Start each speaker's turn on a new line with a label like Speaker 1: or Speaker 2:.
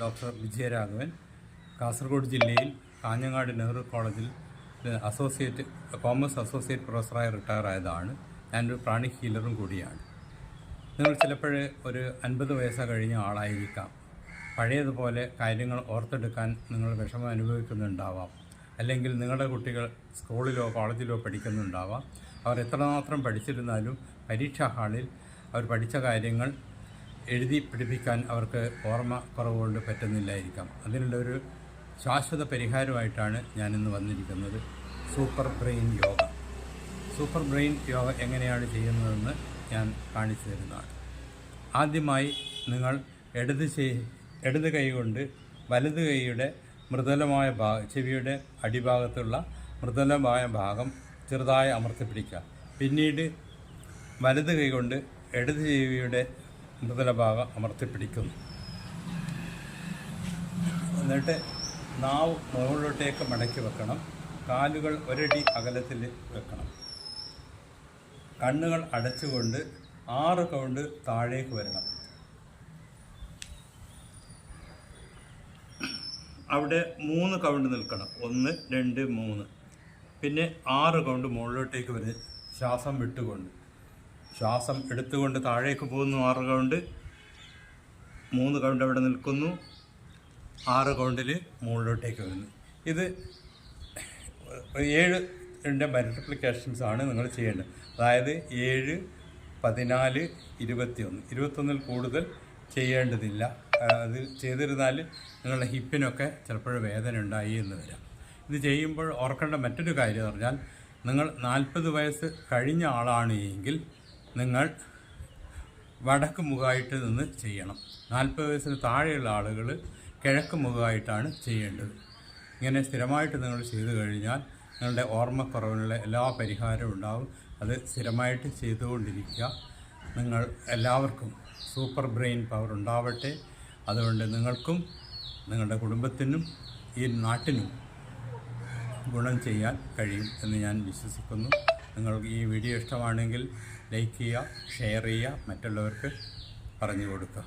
Speaker 1: Doctor Vijayaraghavan, Kasaragod ജില്ലയിൽ കാഞ്ഞങ്ങാട് നെഹ്റു കോളേജിൽ commerce associate പ്രൊഫസറായി retire ആയതാണ്. ഞാനൊരു പ്രാണിക് ഹീലറും കൂടിയാണ്. നിങ്ങൾ ചിലപ്പോൾ ഒരു 50 വയസ്സ് കഴിഞ്ഞ ആളായിരിക്കാം. പഴയതുപോലെ കാര്യങ്ങൾ ഓർത്തെടുക്കാൻ നിങ്ങൾ വിഷമം അനുഭവിക്കുന്നുണ്ടാവാം. അല്ലെങ്കിൽ നിങ്ങളുടെ കുട്ടികൾ സ്കൂളിലോ കോളേജിലോ പഠിക്കുന്നുണ്ടാവാം. അവർ എത്രമാത്രം പഠിച്ചിരുന്നാലും പരീക്ഷാ ഹാളിൽ അവർ പഠിച്ച കാര്യങ്ങൾ എഴുതി പിടിപ്പിക്കാൻ അവർക്ക് ഓർമ്മ കുറവുകൊണ്ട് പറ്റുന്നില്ലായിരിക്കാം. അതിനുള്ളൊരു ശാശ്വത പരിഹാരമായിട്ടാണ് ഞാനിന്ന് വന്നിരിക്കുന്നത്. Super brain yoga. Super brain yoga എങ്ങനെയാണ് ചെയ്യുന്നതെന്ന് ഞാൻ കാണിച്ചു തരുന്നതാണ്. ആദ്യമായി നിങ്ങൾ ഇടത് കൈ കൊണ്ട് വലത് കൈയുടെ മൃദുലമായ ചെവിയുടെ അടിഭാഗത്തുള്ള മൃദുലമായ ഭാഗം ചെറുതായി അമർത്തിപ്പിടിക്കുക. പിന്നീട് വലത് കൈ കൊണ്ട് ഇടത് ചെവിയുടെ മൃദുല ഭാഗം അമർത്തിപ്പിടിക്കുന്നു. എന്നിട്ട് നാവ് മുകളിലോട്ടേക്ക് മടക്കി വെക്കണം. കാലുകൾ ഒരടി അകലത്തിൽ വെക്കണം. കണ്ണുകൾ അടച്ചുകൊണ്ട് 6 കൗണ്ട് താഴേക്ക് വരണം. അവിടെ 3 കൗണ്ട് നിൽക്കണം. 1, 2, 3. പിന്നെ 6 കൗണ്ട് മുകളിലോട്ടേക്ക് വരും. ശ്വാസം വിട്ടുകൊണ്ട്, ശ്വാസം എടുത്തുകൊണ്ട് താഴേക്ക് പോകുന്നു. 6 കൗണ്ട്. 3 കൗണ്ട് അവിടെ നിൽക്കുന്നു. 6 കൗണ്ടിൽ മുകളിലോട്ടേക്ക് വരുന്നു. ഇത് 7 മൾട്ടിപ്ലിക്കേഷൻസ് ആണ് നിങ്ങൾ ചെയ്യേണ്ടത്. അതായത് 7, 14, 21 കൂടുതൽ ചെയ്യേണ്ടതില്ല. അത് ചെയ്തിരുന്നാൽ നിങ്ങളുടെ ഹിപ്പിനൊക്കെ ചിലപ്പോൾ വേദന ഉണ്ടായി എന്ന് വരാം. ഇത് ചെയ്യുമ്പോൾ ഓർക്കേണ്ട മറ്റൊരു കാര്യം എന്ന് പറഞ്ഞാൽ, നിങ്ങൾ 40 വയസ്സ് കഴിഞ്ഞ ആളാണ് എങ്കിൽ നിങ്ങൾ വടക്ക് മുഖമായിട്ട് നിന്ന് ചെയ്യണം. 40 വയസ്സിന് താഴെയുള്ള ആളുകൾ കിഴക്ക് മുഖമായിട്ടാണ് ചെയ്യേണ്ടത്. ഇങ്ങനെ സ്ഥിരമായിട്ട് നിങ്ങൾ ചെയ്തു കഴിഞ്ഞാൽ നിങ്ങളുടെ ഓർമ്മക്കുറവിനുള്ള എല്ലാ പരിഹാരവും ഉണ്ടാവും. അത് സ്ഥിരമായിട്ട് ചെയ്തുകൊണ്ടിരിക്കുക. നിങ്ങൾ എല്ലാവർക്കും സൂപ്പർ ബ്രെയിൻ പവർ ഉണ്ടാവട്ടെ. അതുകൊണ്ട് നിങ്ങൾക്കും നിങ്ങളുടെ കുടുംബത്തിനും ഈ നാട്ടിനും ഗുണം ചെയ്യാൻ കഴിയും എന്ന് ഞാൻ വിശ്വസിക്കുന്നു. നിങ്ങൾക്ക് ഈ വീഡിയോ ഇഷ്ടമാണെങ്കിൽ ലൈക്ക് ചെയ്യുക, ഷെയർ ചെയ്യുക, മറ്റുള്ളവർക്ക് പറഞ്ഞു കൊടുക്കുക.